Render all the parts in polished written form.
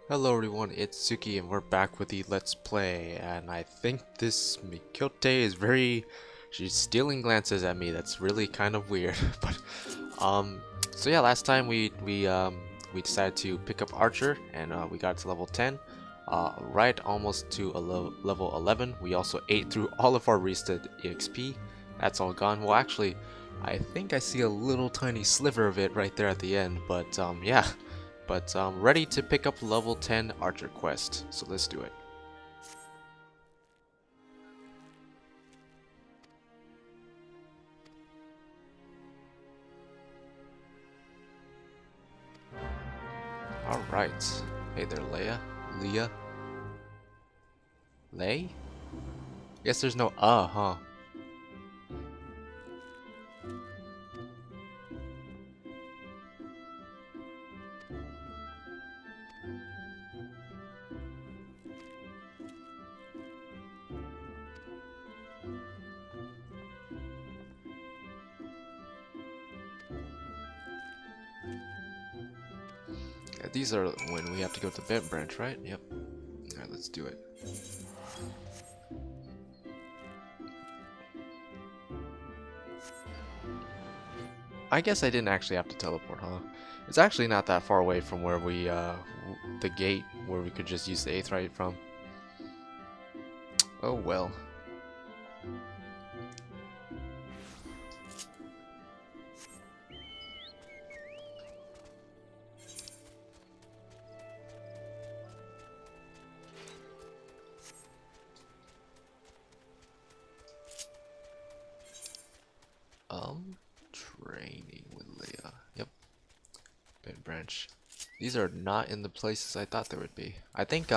Hello everyone, it's Tsuki and we're back with the Let's Play, and I think this Mikyote is she's stealing glances at me. That's really kind of weird. But so yeah, last time we decided to pick up Archer, and we got to level 10, right almost to a level 11. We also ate through all of our rested EXP. That's all gone. Well, actually, I think I see a little tiny sliver of it right there at the end, but yeah. But ready to pick up level 10 Archer quest, so let's do it. Alright. Hey there, Leah? Lay? Guess there's no huh? Yeah, these are when we have to go to the Bent branch, right? Yep. Alright, let's do it. I guess I didn't actually have to teleport, huh? It's actually not that far away from where the gate where we could just use the Aetheryte from. Oh well. Training with Leah. Yep. Bent branch. These are not in the places I thought they would be. I think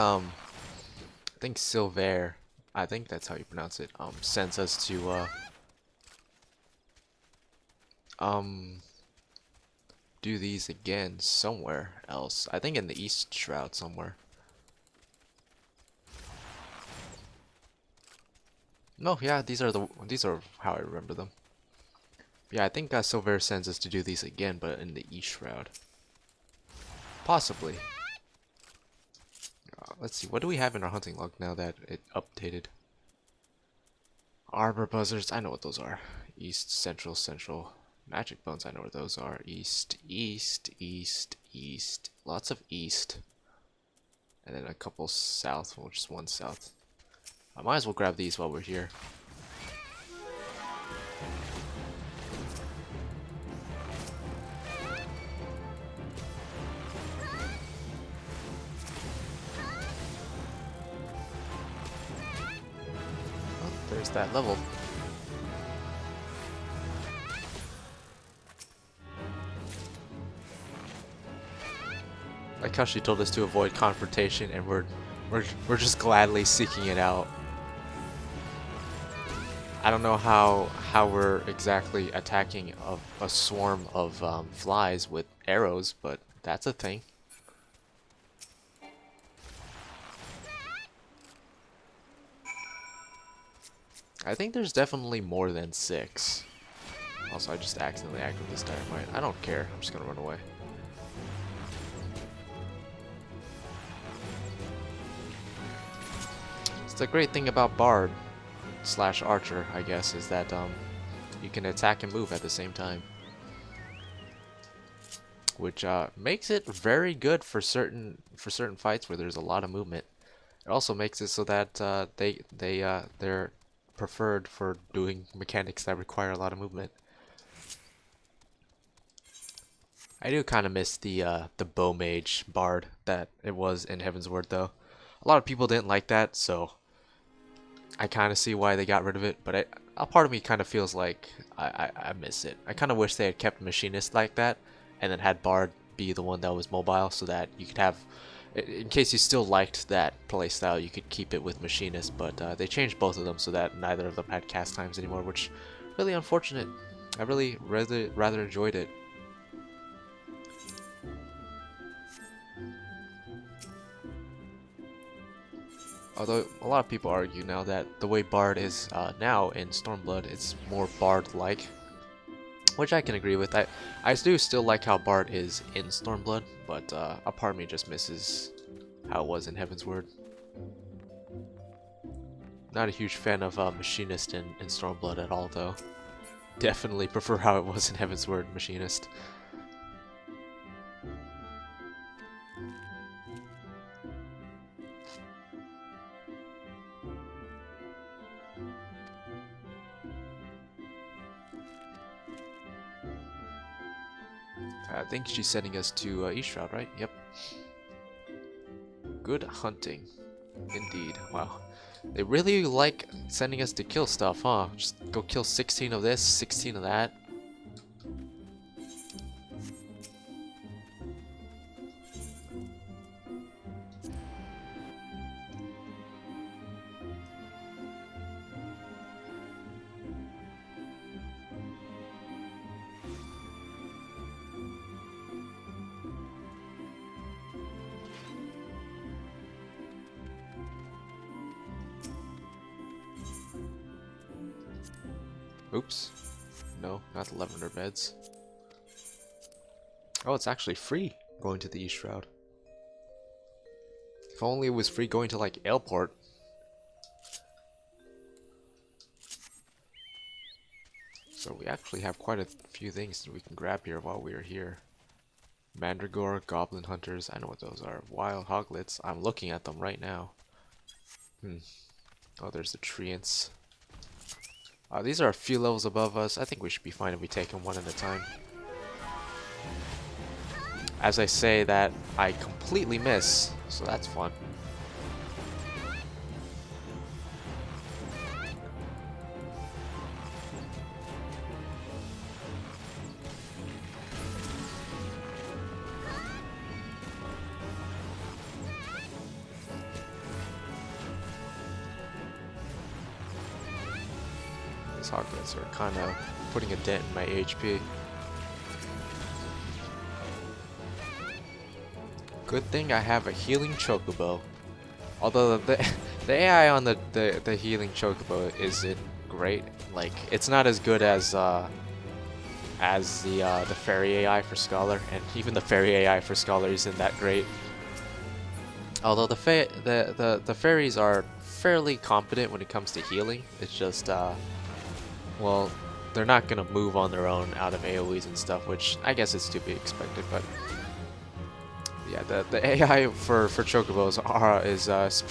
Silver, I think that's how you pronounce it, sends us to do these again somewhere else. I think in the East Shroud somewhere. No, yeah, these are how I remember them. Yeah, I think Silver sends us to do these again, but in the East Shroud. Possibly. Let's see, what do we have in our hunting log now that it updated? Arbor buzzards, I know what those are. East, central, central. Magic bones, I know where those are. East, east, east, east. Lots of east. And then a couple south, well, just one south. I might as well grab these while we're here. Oh, there's that level. Like how she told us to avoid confrontation, and we're just gladly seeking it out. I don't know how we're exactly attacking a swarm of flies with arrows, but that's a thing. I think there's definitely more than 6. Also, I just accidentally activated this dynamite. I don't care. I'm just gonna run away. It's the great thing about Bard / Archer, I guess, is that you can attack and move at the same time, which makes it very good for certain fights where there's a lot of movement. It also makes it so that they're preferred for doing mechanics that require a lot of movement. I do kind of miss the bow mage bard that it was in Heaven's Word, though. A lot of people didn't like that, so I kind of see why they got rid of it. But a part of me kind of feels like I miss it. I kind of wish they had kept machinist like that, and then had bard be the one that was mobile, so that you could have, in case you still liked that playstyle, you could keep it with machinist. But they changed both of them so that neither of them had cast times anymore, which really unfortunate. I really rather enjoyed it. Although a lot of people argue now that the way Bard is now in Stormblood, it's more Bard-like, which I can agree with. I do still like how Bard is in Stormblood, but a part of me just misses how it was in Heaven's Word. Not a huge fan of Machinist in Stormblood at all, though. Definitely prefer how it was in Heaven's Word, Machinist. I think she's sending us to SHROUD, right? Yep. Good hunting. Indeed. Wow. They really like sending us to kill stuff, huh? Just go kill 16 of this, 16 of that. Oops. No, not the lavender beds. Oh, it's actually free going to the SHROUD. If only it was free going to like Airport. So we actually have quite a few things that we can grab here while we are here. Mandragore, Goblin Hunters, I know what those are. Wild Hoglets, I'm looking at them right now. Oh, there's the Treants. These are a few levels above us. I think we should be fine if we take them one at a time. As I say that, I completely miss, so that's fun. These Hoglets are kind of putting a dent in my HP. Good thing I have a healing chocobo. Although the AI on the healing chocobo isn't great. Like, it's not as good as the Faerie AI for Scholar, and even the Faerie AI for Scholar isn't that great. Although the fairies are fairly competent when it comes to healing. It's just well, they're not gonna move on their own out of AoEs and stuff, which I guess is to be expected, but yeah, the AI for chocobos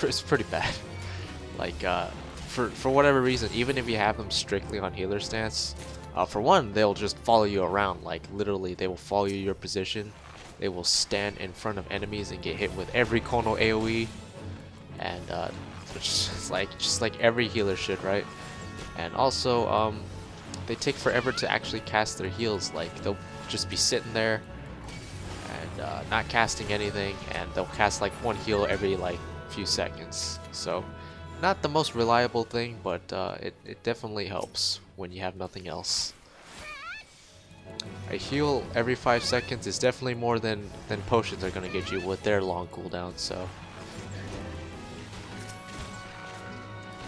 is pretty bad. Like for whatever reason, even if you have them strictly on healer stance, for one, they'll just follow you around. Like literally, they will follow your position. They will stand in front of enemies and get hit with every Kono AoE, and just like every healer should, right? And also, they take forever to actually cast their heals. Like they'll just be sitting there and not casting anything, and they'll cast like one heal every like few seconds. So not the most reliable thing, but it definitely helps when you have nothing else. A heal every 5 seconds is definitely more than potions are gonna get you with their long cooldown. So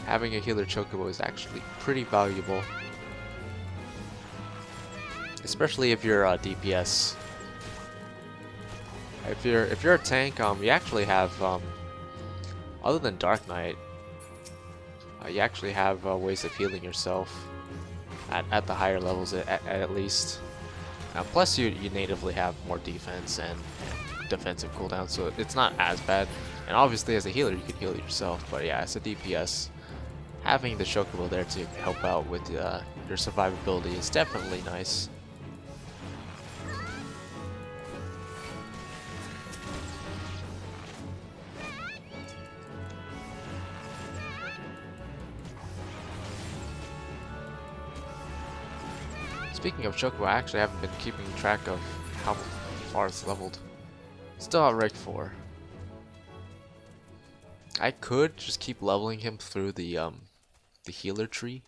having a healer chocobo is actually pretty valuable, especially if you're DPS. If you're a tank, you actually have other than Dark Knight, you actually have ways of healing yourself at the higher levels at least. Plus you natively have more defense and defensive cooldown, so it's not as bad. And obviously as a healer you can heal yourself, but yeah, as a DPS, having the chocobo there to help out with your survivability is definitely nice. Speaking of chocobo, I actually haven't been keeping track of how far it's leveled. Still at rank 4. I could just keep leveling him through the healer tree,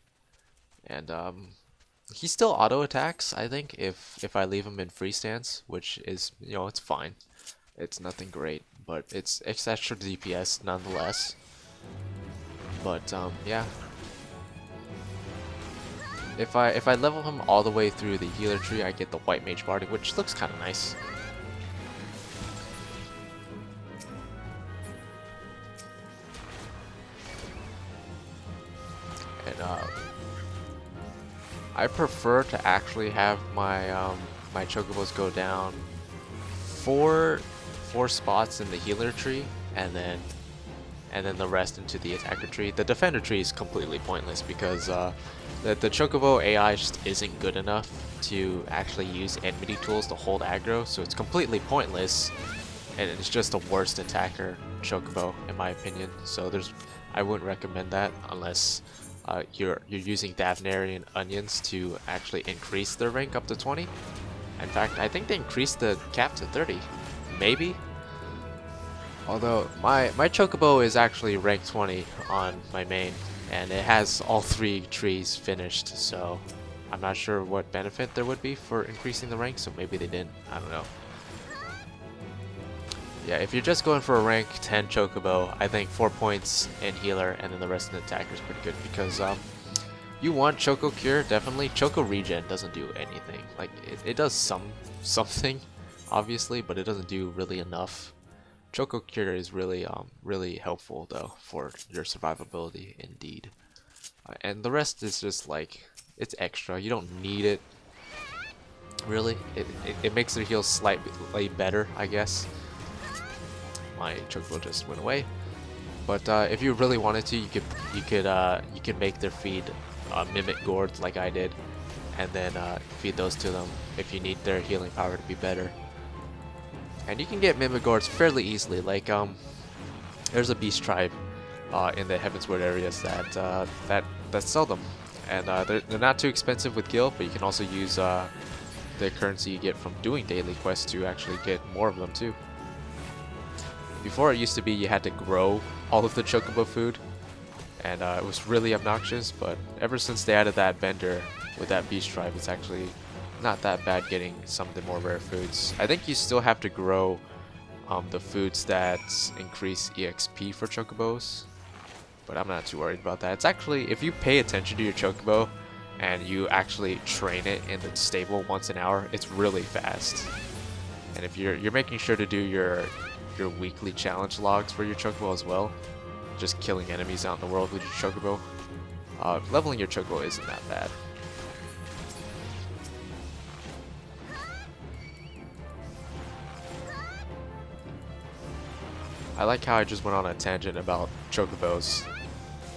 and he still auto attacks, I think, if I leave him in free stance, which is, you know, it's fine. It's nothing great, but it's extra DPS nonetheless. But yeah. If I level him all the way through the healer tree, I get the white mage barding, which looks kind of nice. I prefer to actually have my my chocobos go down four spots in the healer tree, and then the rest into the attacker tree. The defender tree is completely pointless because the chocobo AI just isn't good enough to actually use enmity tools to hold aggro, so it's completely pointless, and it's just the worst attacker chocobo in my opinion. So I wouldn't recommend that unless you're using Davnari and Onions to actually increase their rank up to 20. In fact, I think they increased the cap to 30, maybe. Although my chocobo is actually rank 20 on my main, and it has all 3 trees finished, so I'm not sure what benefit there would be for increasing the rank, so maybe they didn't. I don't know. Yeah, if you're just going for a rank 10 chocobo, I think 4 points in healer and then the rest in the attacker is pretty good, because you want Choco Cure, definitely. Choco Regen doesn't do anything. Like, it does something, obviously, but it doesn't do really enough. Choco Cure is really really helpful though for your survivability indeed. And the rest is just like, it's extra. You don't need it really. It makes their heals slightly better, I guess. My chocobo just went away. But if you really wanted to, you could make their feed mimic gourds like I did, and then feed those to them if you need their healing power to be better. And you can get mimic gourds fairly easily. Like there's a beast tribe in the Heavensward areas that sell them, and they're not too expensive with guild, but you can also use the currency you get from doing daily quests to actually get more of them too. Before, it used to be you had to grow all of the chocobo food, and it was really obnoxious, but ever since they added that vendor with that beast tribe, it's actually not that bad getting some of the more rare foods. I think you still have to grow the foods that increase EXP for chocobos, but I'm not too worried about that. It's actually, if you pay attention to your chocobo and you actually train it in the stable once an hour, it's really fast. And if you're making sure to do your weekly challenge logs for your chocobo as well, just killing enemies out in the world with your chocobo, leveling your chocobo isn't that bad. I like how I just went on a tangent about chocobos.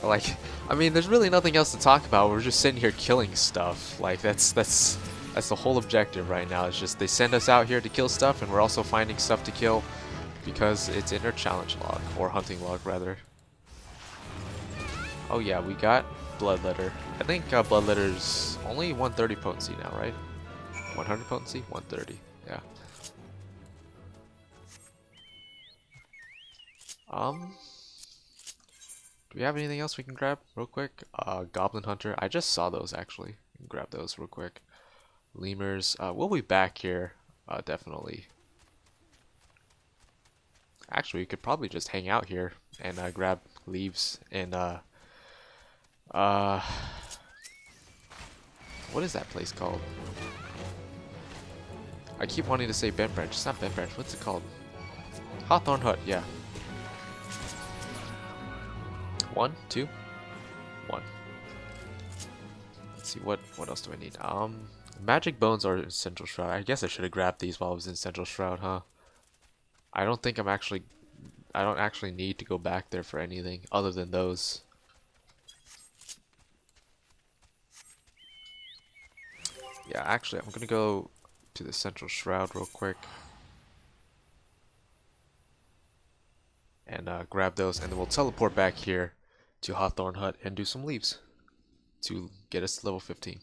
Like, I mean, there's really nothing else to talk about. We're just sitting here killing stuff. Like, that's the whole objective right now. It's just they send us out here to kill stuff, and we're also finding stuff to kill because it's in our challenge log, or hunting log rather. Oh yeah, we got Bloodletter. I think Bloodletter's only 130 potency now, right? 100 potency? 130, yeah. Do we have anything else we can grab real quick? Goblin Hunter. I just saw those actually. Grab those real quick. Lemurs. We'll be back here, definitely. Actually, we could probably just hang out here and grab leaves and what is that place called? I keep wanting to say Bent Branch. It's not Bent Branch. What's it called? Hawthorne Hut. Yeah. 1, 2, 1. Let's see, what else do I need? Magic Bones are in Central Shroud. I guess I should have grabbed these while I was in Central Shroud, huh? I don't actually need to go back there for anything other than those. Yeah, actually, I'm gonna go to the Central Shroud real quick and grab those, and then we'll teleport back here to Hawthorne Hut and do some leaves to get us to level 15.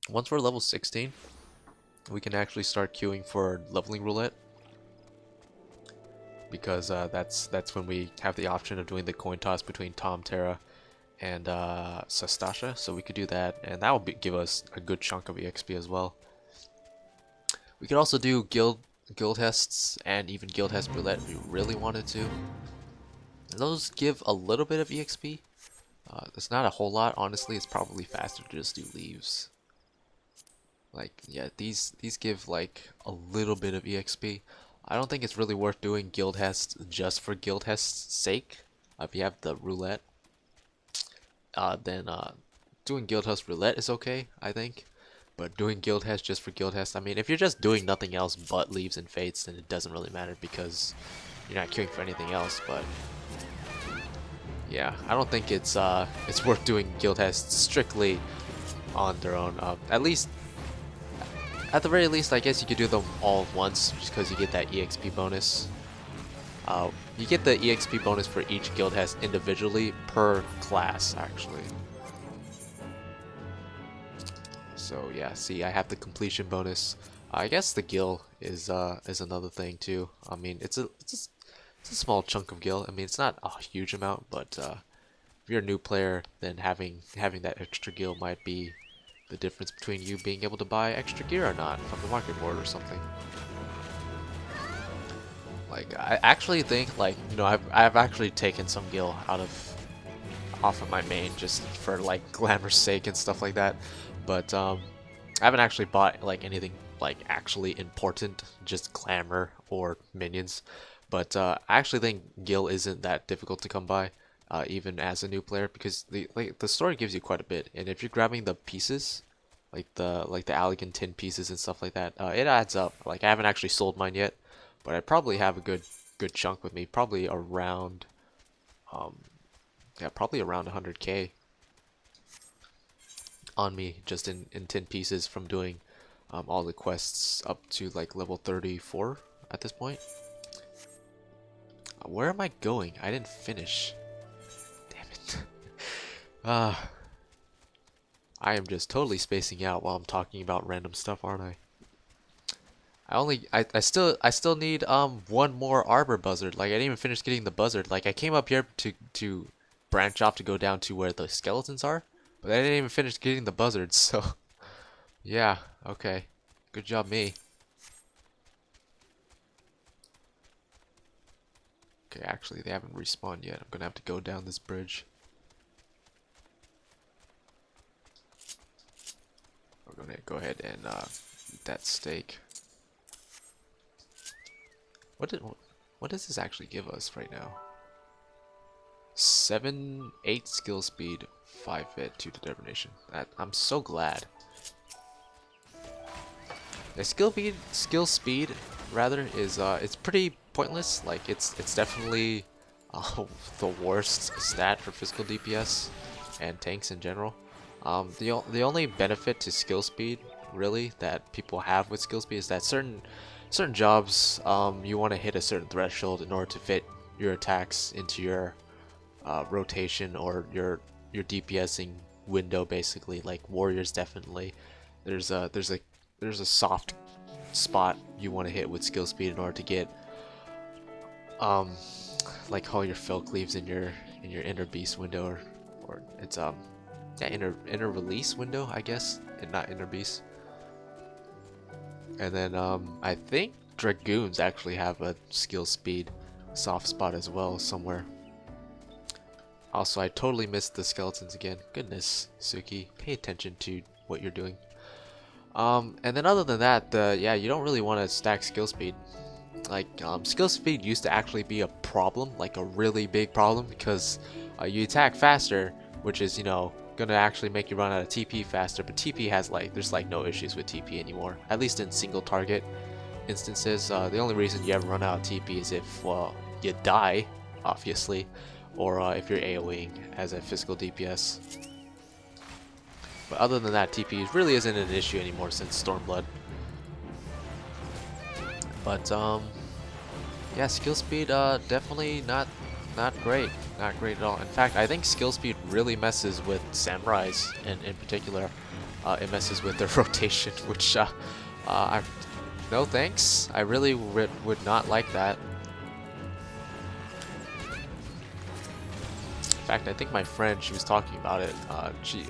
Once we're level 16, we can actually start queuing for leveling roulette, because that's when we have the option of doing the coin toss between Tom, Terra, and Sastasha. So we could do that, and that will give us a good chunk of EXP as well. We could also do guild tests and even guild test roulette if we really wanted to. Those give a little bit of EXP. It's not a whole lot, honestly. It's probably faster to just do leaves. Like, yeah, these give like a little bit of EXP. I don't think it's really worth doing guild tests just for guild tests' sake. If you have the roulette, then doing guild host roulette is okay, I think. But doing guild hests just for guild hests, I mean, if you're just doing nothing else but leaves and fates, then it doesn't really matter because you're not queuing for anything else. But yeah, I don't think it's worth doing guild hests strictly on their own. At the very least, I guess you could do them all at once, just because you get that EXP bonus. You get the EXP bonus for each guild hest individually per class, actually. So yeah, see, I have the completion bonus. I guess the gil is another thing too. I mean, it's a small chunk of gil. I mean, it's not a huge amount, but if you're a new player, then having that extra gil might be the difference between you being able to buy extra gear or not from the market board or something. Like, I actually think, like, you know, I've actually taken some gil off of my main just for like glamour's sake and stuff like that. But I haven't actually bought like anything like actually important, just glamour or minions. But I actually think gil isn't that difficult to come by, even as a new player, because the story gives you quite a bit, and if you're grabbing the pieces, like the elegant tin pieces and stuff like that, it adds up. Like, I haven't actually sold mine yet, but I probably have a good chunk with me, probably around probably around 100k on me just in tin pieces from doing all the quests up to like level 34 at this point. Where am I going? I didn't finish. Damn it. I am just totally spacing out while I'm talking about random stuff, aren't I? I still need one more arbor buzzard. Like, I didn't even finish getting the buzzard. Like, I came up here to branch off to go down to where the skeletons are, but I didn't even finish getting the buzzards. So yeah, okay, good job me. Okay, actually they haven't respawned yet. I'm gonna have to go down this bridge. We're gonna go ahead and eat that steak. What does this actually give us right now? 8 skill speed, 5 fit, 2 determination. I'm so glad. The skill speed rather is it's pretty pointless. Like, it's definitely the worst stat for physical DPS and tanks in general. The only benefit to skill speed really that people have with skill speed is that certain jobs you want to hit a certain threshold in order to fit your attacks into your rotation or your DPSing window, basically. Like warriors, definitely there's a soft spot you want to hit with skill speed in order to get like all your fill cleaves in your inner beast window, or it's yeah, inner release window, I guess, and not inner beast. And then I think dragoons actually have a skill speed soft spot as well somewhere. Also, I totally missed the skeletons again. Goodness, Tsuki, pay attention to what you're doing. And then other than that, yeah, you don't really want to stack skill speed. Like, skill speed used to actually be a problem, like a really big problem, because you attack faster, which is, you know, gonna actually make you run out of TP faster. But TP has there's no issues with TP anymore, at least in single target instances. The only reason you ever run out of TP is if, well, you die, obviously, or if you're AoEing as a physical DPS. But other than that, TP really isn't an issue anymore since Stormblood. But yeah, skill speed definitely not great, not great at all. In fact, I think skill speed really messes with samurais, and in particular, it messes with their rotation, which no thanks. I really would not like that. In fact, I think my friend, she was talking about it.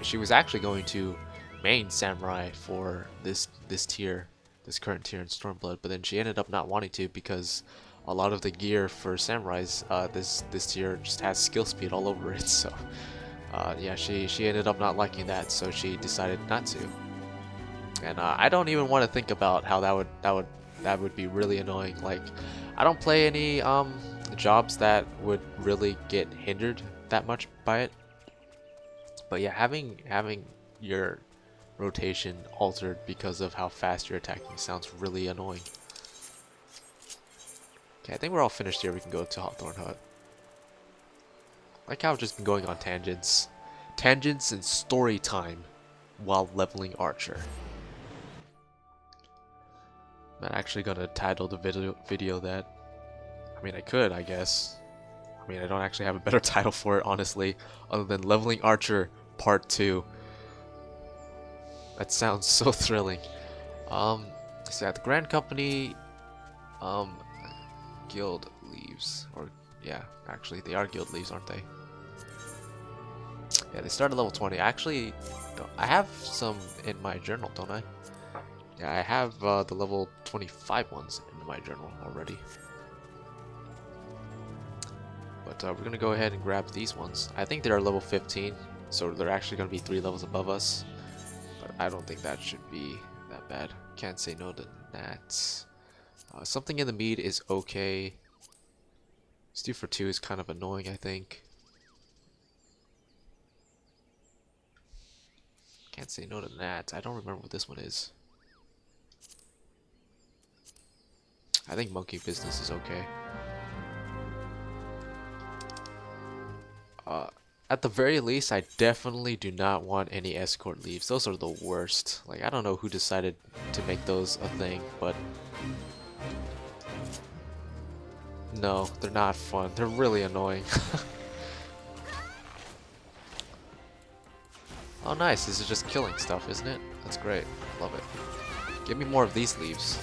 She was actually going to main samurai for this current tier in Stormblood, but then she ended up not wanting to because a lot of the gear for samurais this tier just has skill speed all over it. So yeah, she ended up not liking that, so she decided not to. And I don't even want to think about how that would be really annoying. Like, I don't play any jobs that would really get hindered that much by it. But yeah, having your rotation altered because of how fast you're attacking sounds really annoying. Okay, I think we're all finished here. We can go to Hawthorne Hut. Like how I've just been going on tangents. Tangents and story time while leveling Archer. I'm not actually gonna title the video that. I mean, I could, I guess. I mean, I don't actually have a better title for it, honestly, other than Leveling Archer Part 2. That sounds so thrilling. So at the Grand Company, guild leaves, or yeah, actually they are guild leaves, aren't they? Yeah, they start at level 20. Actually, I have some in my journal, don't I? Yeah, I have the level 25 ones in my journal already. But we're gonna go ahead and grab these ones. I think they're level 15, so they're actually gonna be 3 levels above us. But I don't think that should be that bad. Can't say no to that. Something in the mead is okay. Stew for 2 is kind of annoying, I think. Can't say no to that. I don't remember what this one is. I think monkey business is okay. At the very least, I definitely do not want any escort leaves. Those are the worst. Like, I don't know who decided to make those a thing, but no, they're not fun. They're really annoying. Oh nice, this is just killing stuff, isn't it? That's great. Love it. Give me more of these leaves.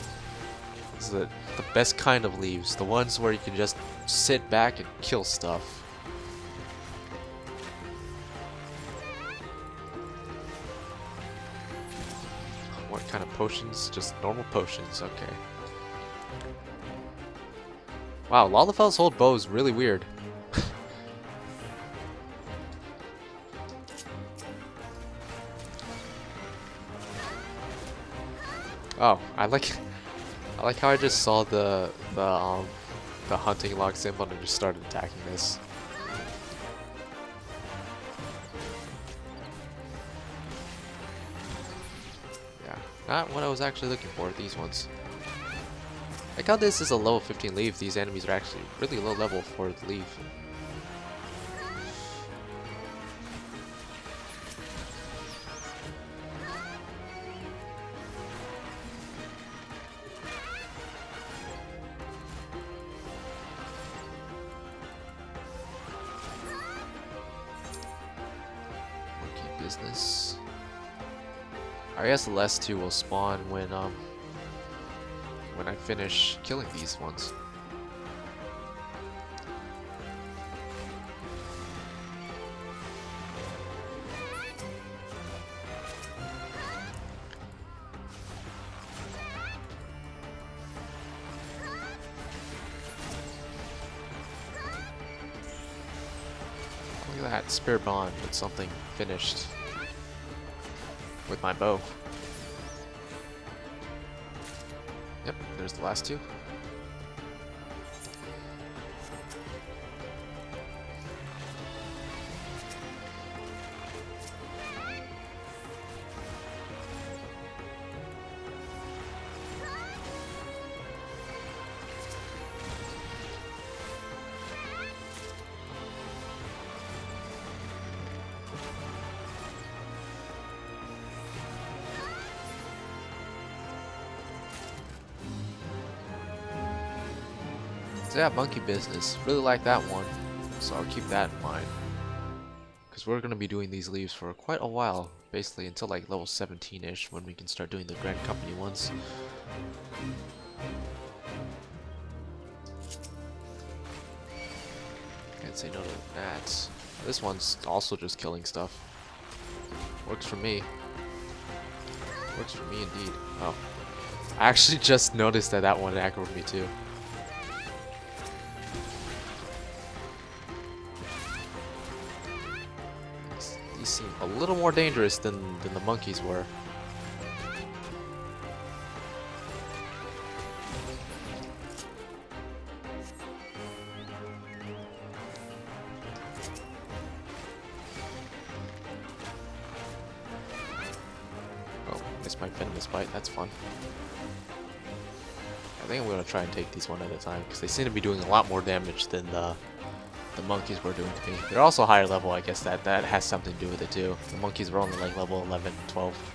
This is the best kind of leaves. The ones where you can just sit back and kill stuff. What kind of potions? Just normal potions, okay. Wow, Lalafell's hold bow is really weird. Oh, I like how I just saw the hunting log symbol and just started attacking this. Yeah, not what I was actually looking for. These ones. Like how this is a level 15 leaf. These enemies are actually really low level for the leaf. Business. I guess the last 2 will spawn when I finish killing these ones. Look at that, spare bond with something finished. With my bow. Yep, there's the last 2. So yeah, monkey business. Really like that one, so I'll keep that in mind. Because we're going to be doing these leaves for quite a while, basically until like level 17-ish, when we can start doing the Grand Company ones. Can't say no to that. This one's also just killing stuff. Works for me. Works for me indeed. Oh. I actually just noticed that that one aggroed me too. Seem a little more dangerous than the monkeys were. Missed my venomous bite. That's fun. I think I'm gonna try and take these one at a time because they seem to be doing a lot more damage than the monkeys were doing to me. They're also higher level. I guess that has something to do with it too. The monkeys were only like level 11, 12.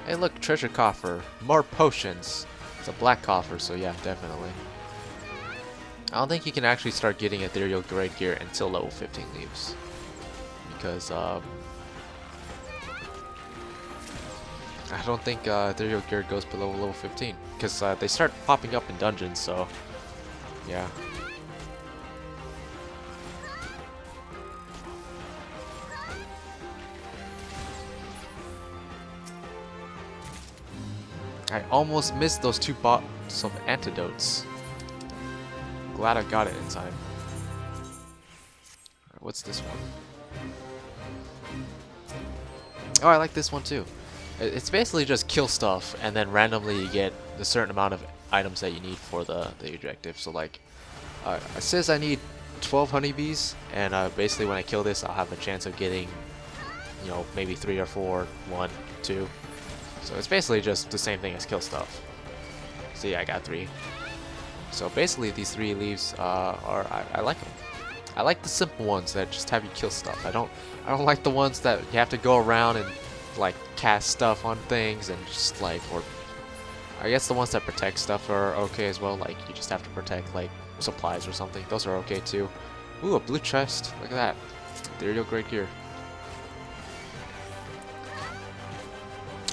Hey look, treasure coffer. More potions. It's a black coffer, so yeah, definitely. I don't think you can actually start getting ethereal grade gear until level 15 leaves. Because, I don't think ethereal gear goes below level 15. Because they start popping up in dungeons, so yeah. I almost missed those 2 bottles of antidotes. Glad I got it in time. Alright, what's this one? Oh, I like this one too. It's basically just kill stuff, and then randomly you get a certain amount of items that you need for the objective. So like, it says I need 12 honeybees, and basically when I kill this, I'll have a chance of getting, you know, maybe 3 or 4, 1, 2. So it's basically just the same thing as kill stuff. See, I got 3. So basically these 3 leaves I like them. I like the simple ones that just have you kill stuff. I don't like the ones that you have to go around and like cast stuff on things and just like, or I guess the ones that protect stuff are okay as well. Like you just have to protect like supplies or something. Those are okay too. Ooh, a blue chest. Look at that. Ethereal grade gear.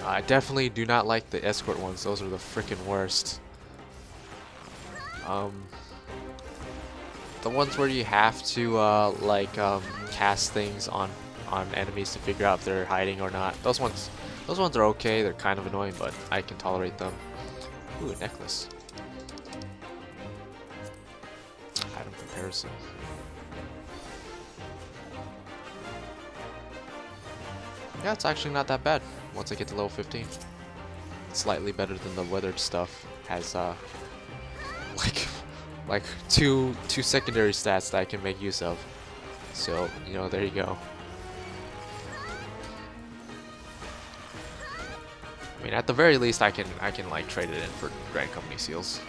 I definitely do not like the escort ones. Those are the freaking worst. The ones where you have to cast things on enemies to figure out if they're hiding or not. Those ones are okay. They're kind of annoying, but I can tolerate them. Ooh, a necklace. Item comparison. Yeah, it's actually not that bad once I get to level 15. Slightly better than the weathered stuff. Has like two secondary stats that I can make use of. So, you know, there you go. I mean, at the very least, I can like trade it in for Grand Company seals.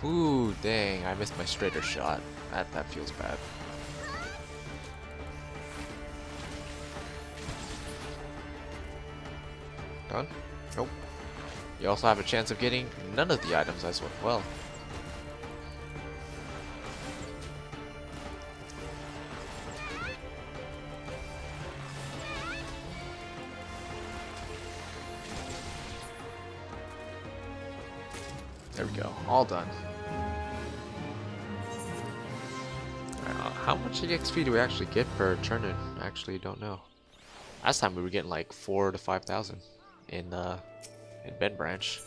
Ooh, dang, I missed my straighter shot. That feels bad. Done? Nope. You also have a chance of getting none of the items as well. There we go, all done. How much XP do we actually get per turn? I actually don't know. Last time we were getting like 4,000 to 5,000 in Ben Branch.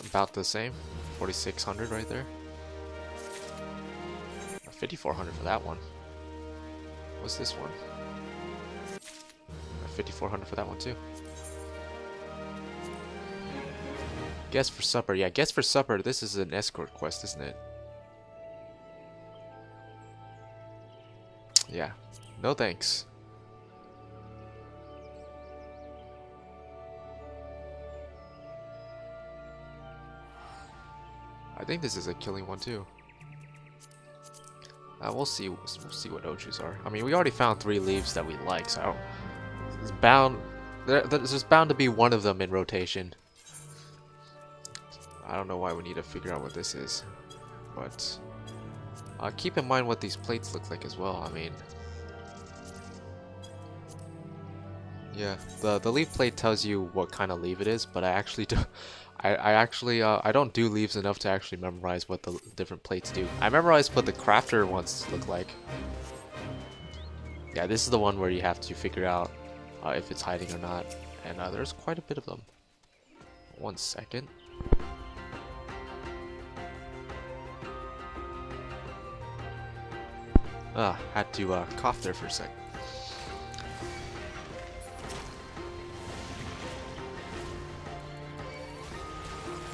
About the same. 4,600 right there. 5,400 for that one. What's this one? 5,400 for that one too. Guess for supper. Yeah, guess for supper. This is an escort quest, isn't it? Yeah. No thanks. I think this is a killing one too. We'll see what Ochus are. I mean, we already found 3 leaves that we like, so it's bound. There's bound to be one of them in rotation. I don't know why we need to figure out what this is, but keep in mind what these plates look like as well. I mean, yeah, the leaf plate tells you what kind of leaf it is, but I I actually I don't do leaves enough to actually memorize what the different plates do. I memorized what the crafter ones look like. Yeah, this is the one where you have to figure out if it's hiding or not, and there's quite a bit of them. 1 second. Had to cough there for a sec.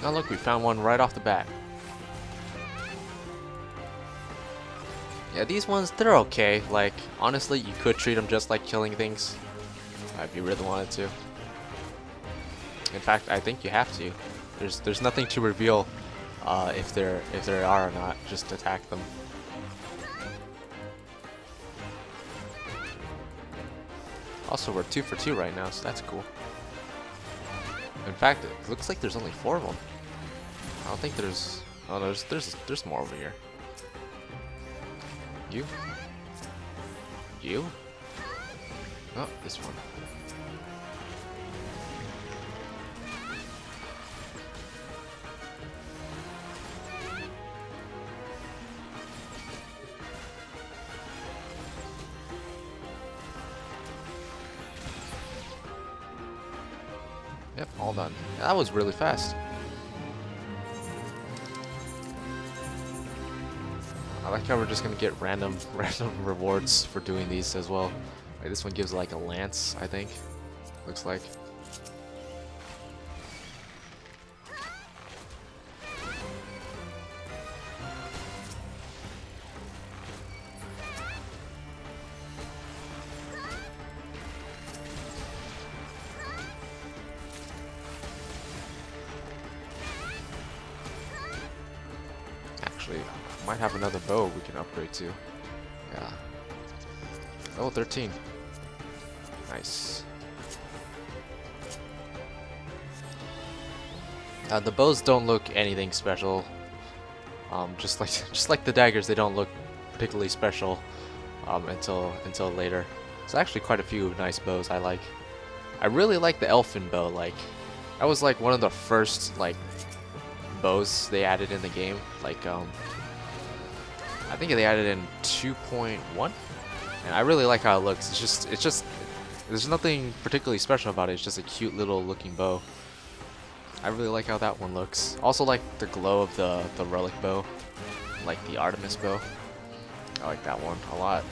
Oh look, we found one right off the bat. Yeah, these ones, they're okay. Like, honestly, you could treat them just like killing things if you really wanted to. In fact, I think you have to. There's nothing to reveal if there are or not. Just attack them. Also, we're 2 for 2 right now, so that's cool. In fact, it looks like there's only 4 of them. I don't think there's. Oh, there's more over here. You? You? Oh, this one. Yep, all done. That was really fast. I like how we're just gonna get random rewards for doing these as well. Like this one gives like a lance, I think. Looks like. Actually, might have another bow we can upgrade to. Yeah. Level 13. Nice. The bows don't look anything special. Just like the daggers, they don't look particularly special until later. There's actually quite a few nice bows I like. I really like the elfin bow. Like that was like one of the first like bows they added in the game. Like I think they added in 2.1, and I really like how it looks. It's just there's nothing particularly special about it. It's just a cute little looking bow. I really like how that one looks. Also like the glow of the relic bow, like the Artemis bow. I like that one a lot.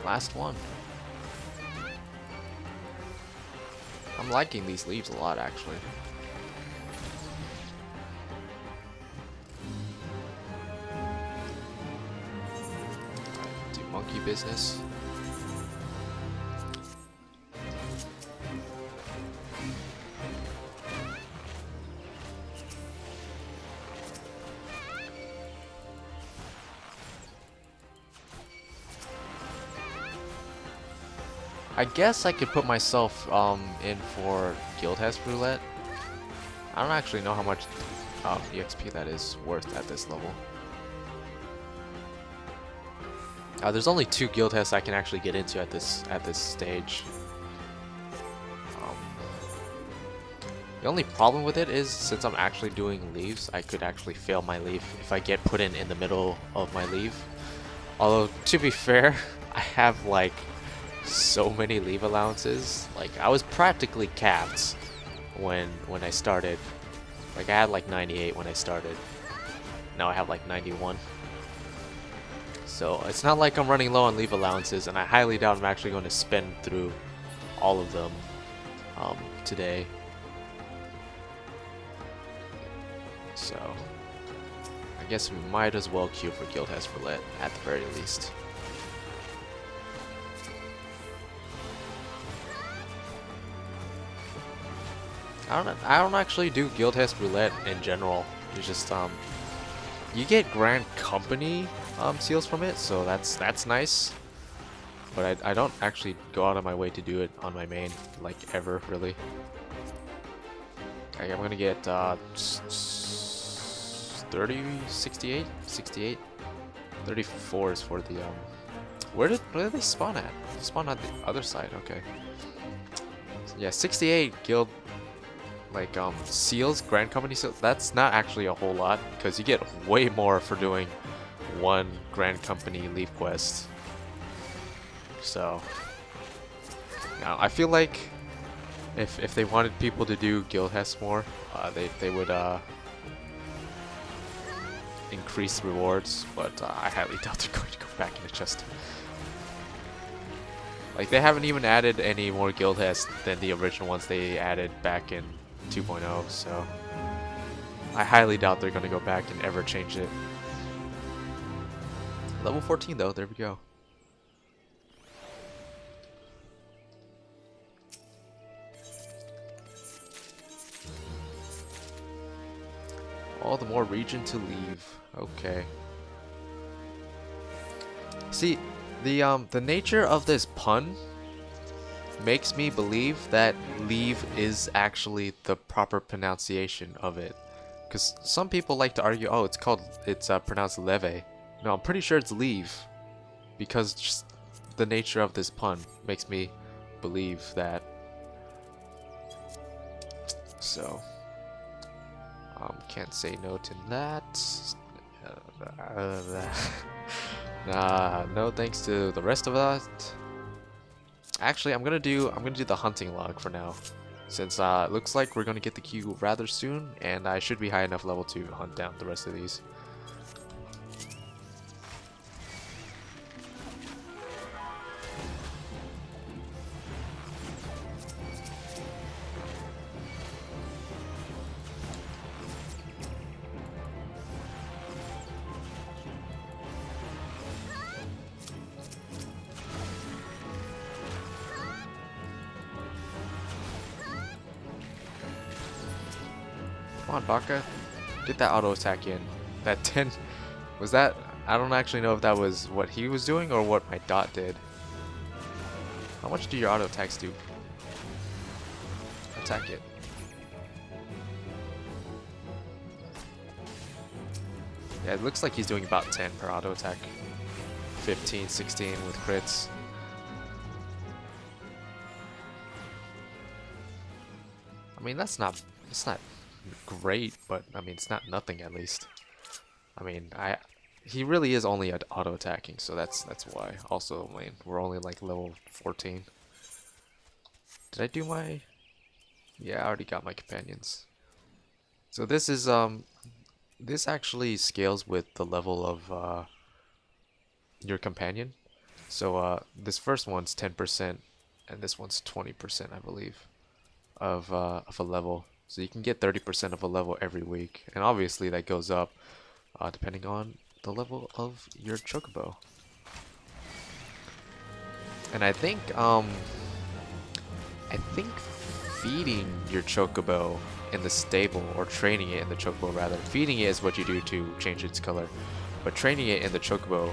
Last one. I'm liking these leaves a lot, actually. Do monkey business. I guess I could put myself in for Guildhast Roulette. I don't actually know how much EXP that is worth at this level. There's only 2 Guildhasts I can actually get into at this stage. The only problem with it is since I'm actually doing leaves, I could actually fail my leave if I get put in the middle of my leave. Although to be fair, I have like so many leave allowances. Like I was practically capped when I started. Like I had like 98 when I started. Now I have like 91. So it's not like I'm running low on leave allowances, and I highly doubt I'm actually going to spend through all of them today. So I guess we might as well queue for Guildhast Roulette at the very least. I don't actually do Guildhast Roulette in general. It's just you get Grand Company seals from it, so that's nice. But I don't actually go out of my way to do it on my main, like ever really. Okay, I'm gonna get 30, 68, 68. 34 is for the where did they spawn at? They spawn on the other side. Okay. So yeah, 68 guild like seals, Grand Company seals. That's not actually a whole lot because you get way more for doing one Grand Company leaf quest. So now I feel like if they wanted people to do guild hests more, they would increase rewards, but I highly doubt they're going to go back into chest. Like they haven't even added any more guild hests than the original ones they added back in 2.0, so I highly doubt they're going to go back and ever change it. Level 14 though, there we go. All the more region to leave. Okay. See, the nature of this pun makes me believe that leave is actually the proper pronunciation of it. Because some people like to argue, oh, it's pronounced leve. No, I'm pretty sure it's leave. Because just the nature of this pun makes me believe that. So, can't say no to that. No thanks to the rest of us. Actually, I'm gonna do the hunting log for now, since it looks like we're gonna get the queue rather soon, and I should be high enough level to hunt down the rest of these. Come on, Baka. Get that auto attack in. That 10... Was that... I don't actually know if that was what he was doing or what my dot did. How much do your auto attacks do? Attack it. Yeah, it looks like he's doing about 10 per auto attack. 15, 16 with crits. I mean, it's not great, but I mean, it's not nothing at least. I mean, he really is only auto attacking, so that's why. Also, I mean, we're only like level 14. Did I do my? Yeah, I already got my companions. So this is this actually scales with the level of your companion. So this first one's 10% and this one's 20%, I believe, of a level. So you can get 30% of a level every week, and obviously that goes up depending on the level of your chocobo. And I think feeding your chocobo in the stable, or training it in the chocobo rather, feeding it is what you do to change its color, but training it in the chocobo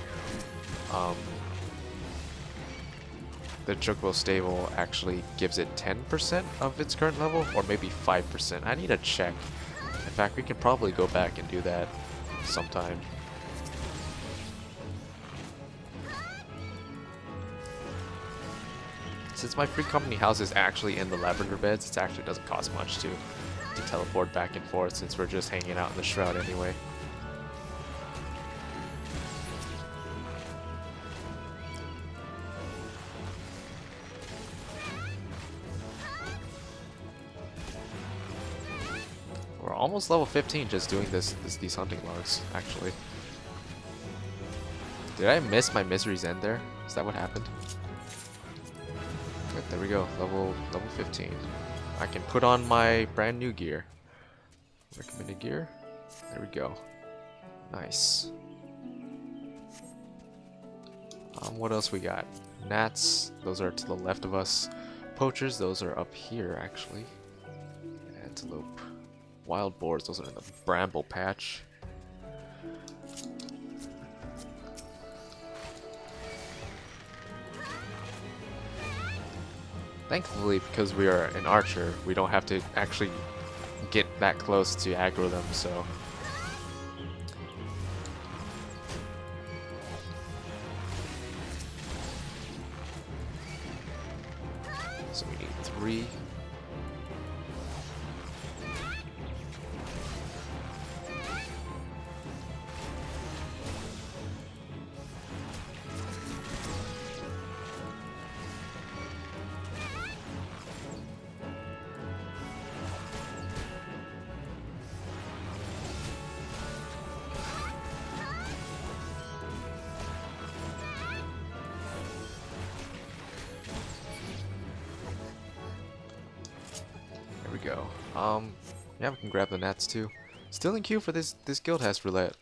stable actually gives it 10% of its current level, or maybe 5%. I need to check. In fact, we can probably go back and do that sometime. Since my free company house is actually in the lavender beds, it actually doesn't cost much to teleport back and forth, since we're just hanging out in the shroud anyway. We're almost level 15 just doing these hunting logs, actually. Did I miss my Misery's End there? Is that what happened? Good, there we go, level 15. I can put on my brand new gear. Recommended gear. There we go. Nice. What else we got? Gnats, those are to the left of us. Poachers, those are up here actually. Antelope. Wild boars, those are in the bramble patch. Thankfully, because we are an archer, we don't have to actually get that close to aggro them, so. So we need 3. Go. Yeah, we can grab the nats too. Still in queue for this guildhouse roulette.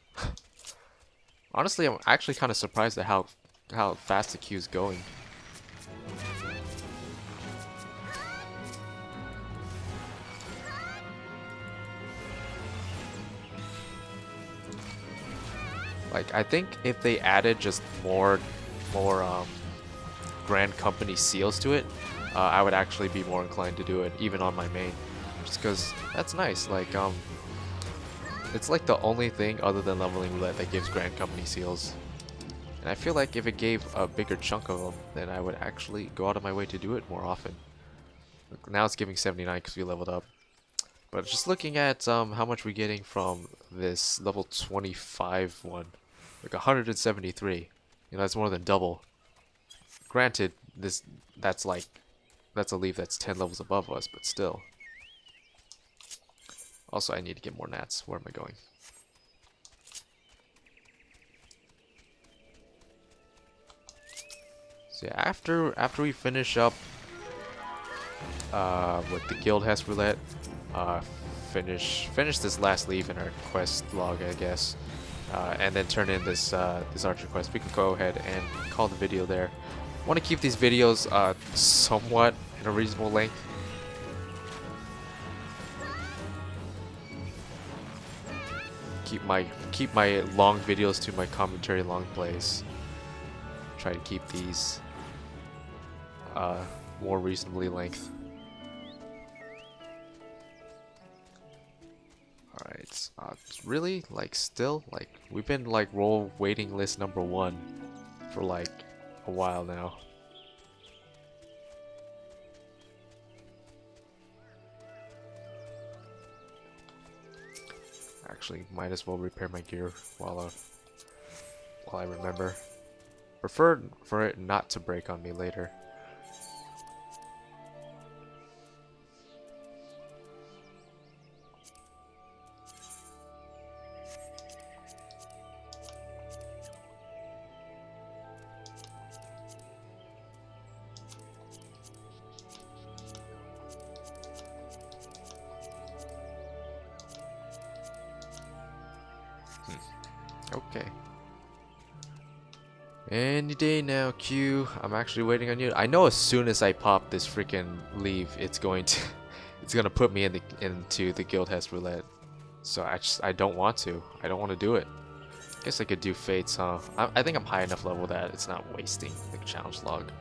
Honestly, I'm actually kind of surprised at how fast the queue is going. Like, I think if they added just more Grand Company seals to it, I would actually be more inclined to do it, even on my main. Just because that's nice. Like, it's like the only thing other than leveling roulette that gives Grand Company seals. And I feel like if it gave a bigger chunk of them, then I would actually go out of my way to do it more often. Now it's giving 79 because we leveled up. But just looking at how much we're getting from this level 25 one, like 173. You know, that's more than double. Granted, that's a leaf that's 10 levels above us, but still. Also, I need to get more nats. Where am I going? So yeah, after we finish up with the guildhouse roulette, finish this last leaf in our quest log, I guess, and then turn in this archer quest, we can go ahead and call the video there. I want to keep these videos somewhat in a reasonable length. Keep my long videos to my commentary long plays. Try to keep these more reasonably length. Alright, it's really like still like we've been like role waiting list number 1 for like a while now. Actually, might as well repair my gear while I remember. Prefer for it not to break on me later. Okay. Any day now, Q. I'm actually waiting on you. I know as soon as I pop this freaking leave, it's gonna put me into the guildhouse roulette. So I don't want to. I don't want to do it. Guess I could do fates, huh? I think I'm high enough level that it's not wasting the challenge log.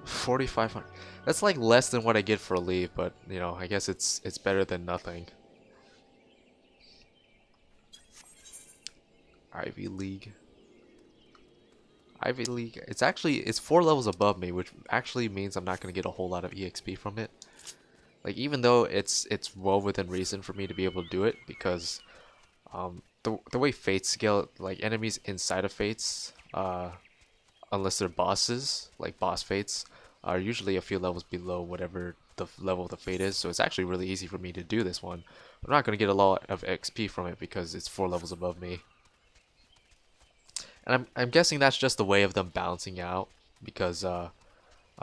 4,500. That's like less than what I get for a leave, but you know, I guess it's better than nothing. Ivy League. Ivy League. It's 4 levels above me, which actually means I'm not gonna get a whole lot of EXP from it. Like, even though it's well within reason for me to be able to do it, because the way Fates scale, like enemies inside of Fates, unless they're bosses, like boss Fates, are usually a few levels below whatever the level of the Fate is. So it's actually really easy for me to do this one. I'm not gonna get a lot of XP from it because it's 4 levels above me. And I'm guessing that's just the way of them balancing out, because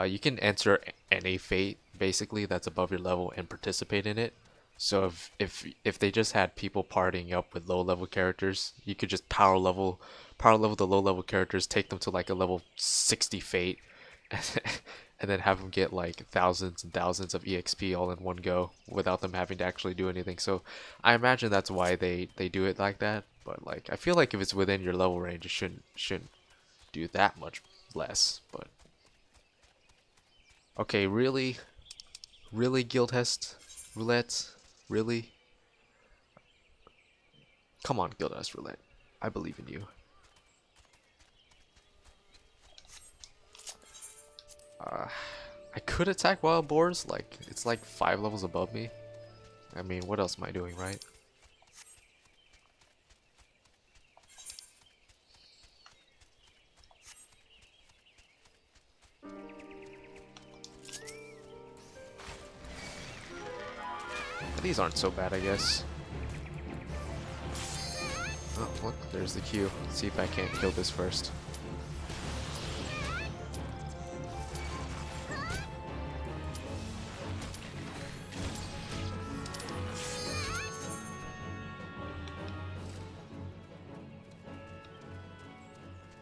you can enter any fate basically that's above your level and participate in it. So if they just had people partying up with low level characters, you could just power level the low level characters, take them to like a level 60 fate, and then have them get like thousands and thousands of EXP all in one go without them having to actually do anything. So I imagine that's why they do it like that. But like, I feel like if it's within your level range, it shouldn't do that much less. But Okay, really? Really, Guildhest? Roulette? Really? Come on, Guildhest Roulette. I believe in you. I could attack wild boars, like, it's like 5 levels above me. I mean, what else am I doing, right? These aren't so bad, I guess. Oh, look, there's the queue. Let's see if I can't kill this first.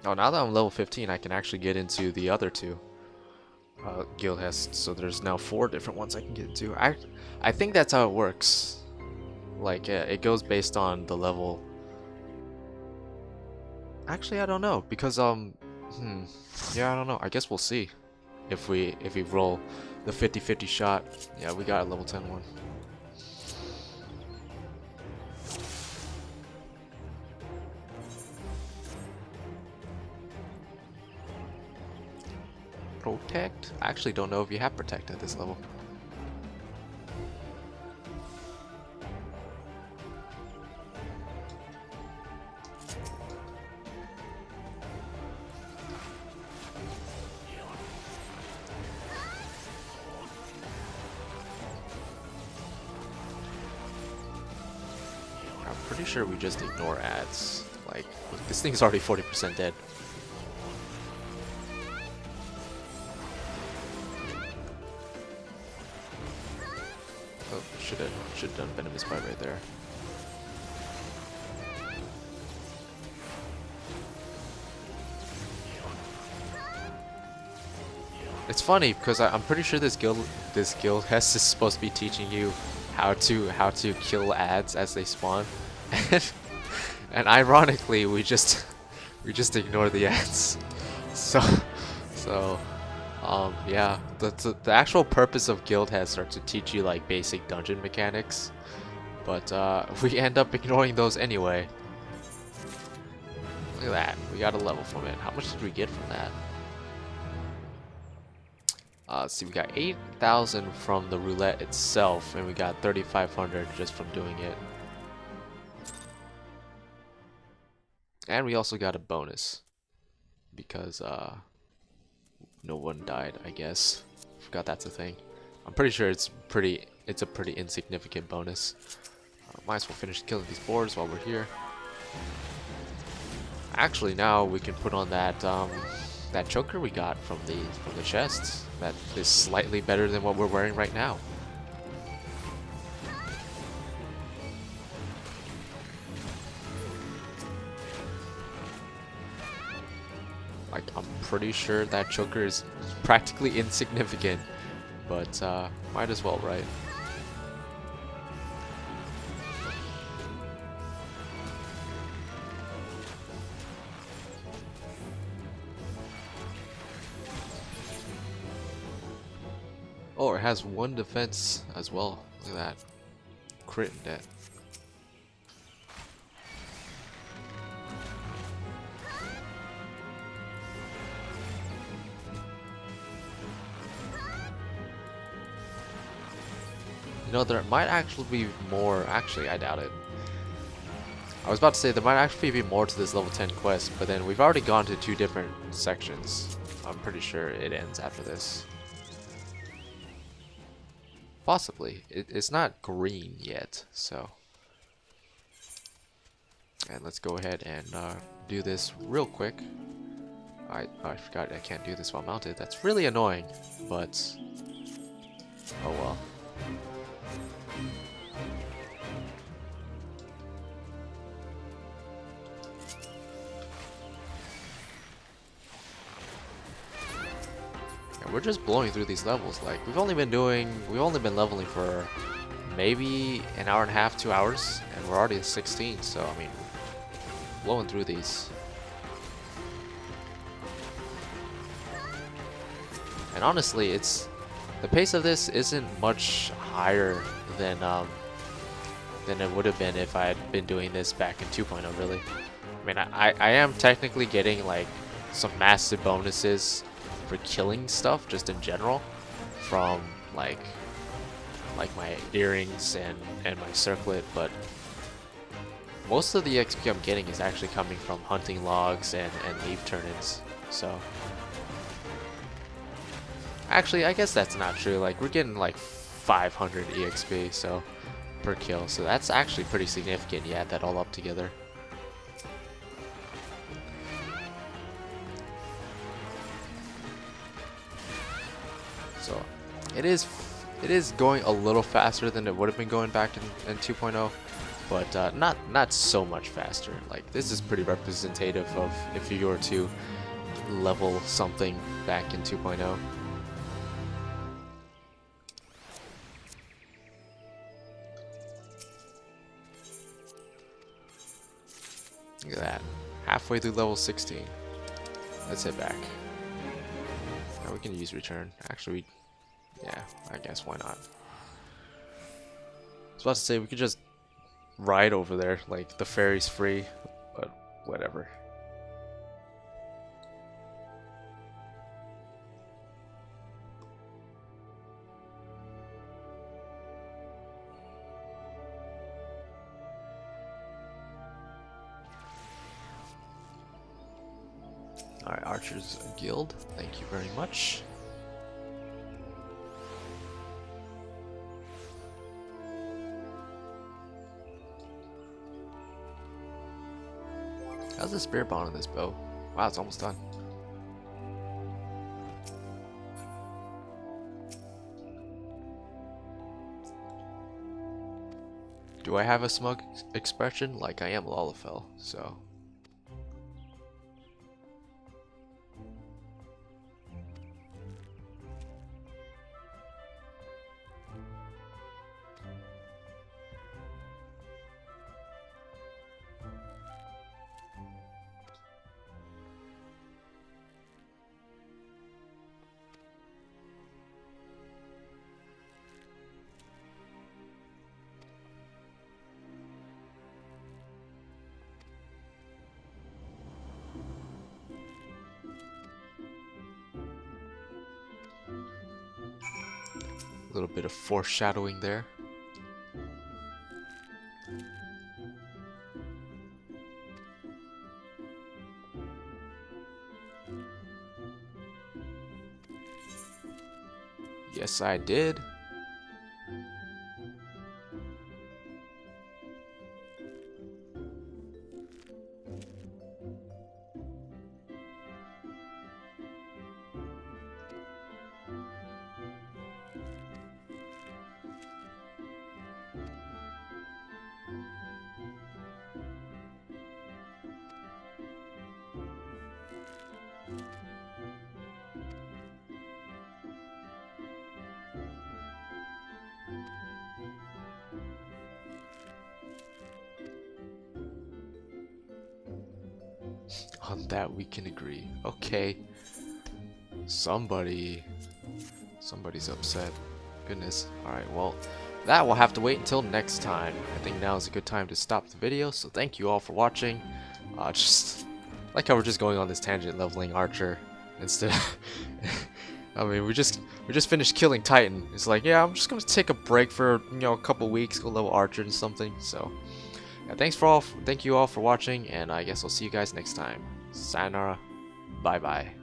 Oh, now that I'm level 15, I can actually get into the other two Guildhests. So there's now 4 different ones I can get into. I think that's how it works. Like, it goes based on the level. Actually, I don't know, because yeah, I don't know. I guess we'll see if we roll the 50-50 shot. Yeah, we got a level 10 one. Protect? I actually don't know if you have protect at this level. I'm pretty sure we just ignore ads. Like, this thing's already 40% dead. Oh, should have done Venomous Bite right there. It's funny because I'm pretty sure this guild is supposed to be teaching you how to kill ads as they spawn, and ironically we just ignore the ads. So yeah, the actual purpose of guild heads are to teach you like basic dungeon mechanics, but we end up ignoring those anyway. Look at that, we got a level from it. How much did we get from that? Let's see, we got 8,000 from the roulette itself, and we got 3,500 just from doing it. And we also got a bonus because no one died, I guess. Forgot that's a thing. I'm pretty sure it's a pretty insignificant bonus. Might as well finish killing these boars while we're here. Actually, now we can put on that that choker we got from the chests. That is slightly better than what we're wearing right now. Like, I'm pretty sure that choker is practically insignificant, but might as well, right? Oh, it has 1 defense as well. Look at that. Crit and dead. You know, there might actually be more. Actually, I doubt it. I was about to say there might actually be more to this level 10 quest, but then we've already gone to 2 different sections. I'm pretty sure it ends after this. Possibly. It's not green yet, so. And let's go ahead and do this real quick. I forgot I can't do this while mounted. That's really annoying, but oh well. We're just blowing through these levels. Like, we've only been leveling for maybe an hour and a half, 2 hours, and we're already at 16. So I mean, blowing through these. And honestly, it's the pace of this isn't much higher than it would have been if I had been doing this back in 2.0, really. I mean, I am technically getting like some massive bonuses for killing stuff just in general from like my earrings and my circlet, but most of the XP I'm getting is actually coming from hunting logs and leaf turn-ins. So actually, I guess that's not true. Like, we're getting like 500 EXP so per kill, so that's actually pretty significant. You add that all up together. So it is going a little faster than it would have been going back in 2.0, but not so much faster. Like, this is pretty representative of if you were to level something back in 2.0. Look at that. Halfway through level 16. Let's head back. Now we can use return. Actually, yeah, I guess why not? I was about to say we could just ride over there, like the ferry's free, but whatever. Alright, Archers Guild, thank you very much. How's the spirit bond on this bow? Wow, it's almost done. Do I have a smug expression? Like, I am Lalafell, so... A little bit of foreshadowing there. Yes, I did. On that we can agree. Okay. Somebody's upset. Goodness. Alright, well, that will have to wait until next time. I think now is a good time to stop the video, so thank you all for watching. Just like how we're just going on this tangent leveling Archer instead. I mean, we just finished killing Titan. It's like, yeah, I'm just gonna take a break for, a couple weeks, go level Archer and something. So yeah, thank you all for watching, and I guess I'll see you guys next time. Sayonara. Bye bye.